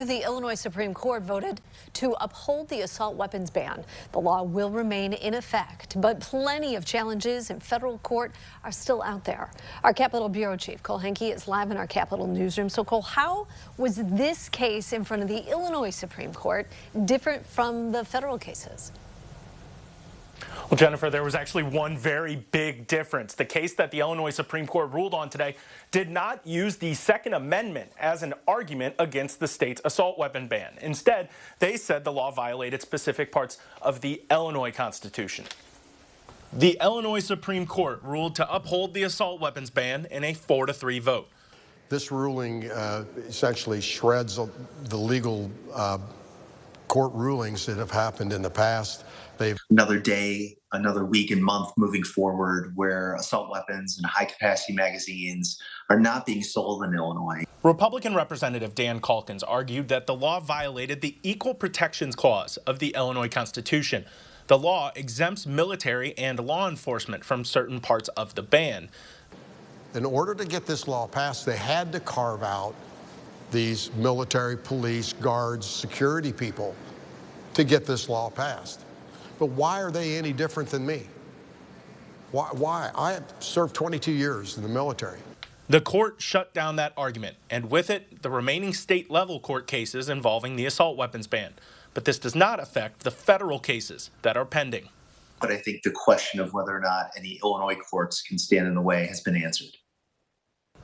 The Illinois Supreme Court voted to uphold the assault weapons ban. The law will remain in effect, but plenty of challenges in federal court are still out there. Our Capitol Bureau Chief Cole Henke is live in our Capitol newsroom. So Cole, how was this case in front of the Illinois Supreme Court different from the federal cases? Well, Jennifer, there was actually one very big difference. The case that the Illinois Supreme Court ruled on today did not use the Second Amendment as an argument against the state's assault weapon ban. Instead, they said the law violated specific parts of the Illinois Constitution. The Illinois Supreme Court ruled to uphold the assault weapons ban in a 4-3 vote. This ruling essentially shreds the legal court rulings that have happened in the past. Another day, another week and month moving forward where assault weapons and high-capacity magazines are not being sold in Illinois. Republican Representative Dan Caulkin argued that the law violated the Equal Protections Clause of the Illinois Constitution. The law exempts military and law enforcement from certain parts of the ban. In order to get this law passed, they had to carve out these military, police, guards, security people to get this law passed. But why are they any different than me? Why? I served 22 years in the military. The court shut down that argument, and with it, the remaining state-level court cases involving the assault weapons ban. But this does not affect the federal cases that are pending. But I think the question of whether or not any Illinois courts can stand in the way has been answered.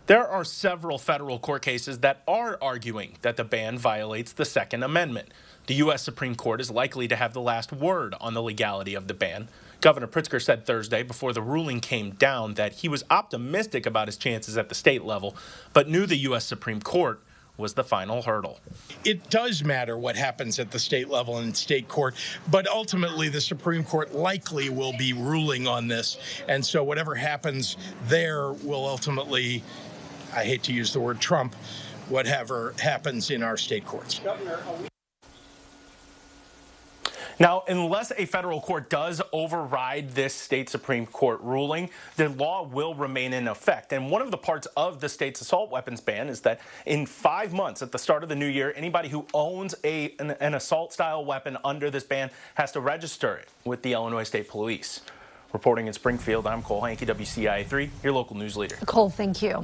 There are several federal court cases that are arguing that the ban violates the Second Amendment. The U.S. Supreme Court is likely to have the last word on the legality of the ban. Governor Pritzker said Thursday before the ruling came down that he was optimistic about his chances at the state level, but knew the U.S. Supreme Court was the final hurdle. It does matter what happens at the state level and state court, but ultimately the Supreme Court likely will be ruling on this. And so whatever happens there will ultimately, I hate to use the word trump, whatever happens in our state courts. Now, unless a federal court does override this state Supreme Court ruling, the law will remain in effect. And one of the parts of the state's assault weapons ban is that in 5 months at the start of the new year, anybody who owns an assault-style weapon under this ban has to register it with the Illinois State Police. Reporting in Springfield, I'm Cole Henke, WCIA 3, your local news leader. Cole, thank you.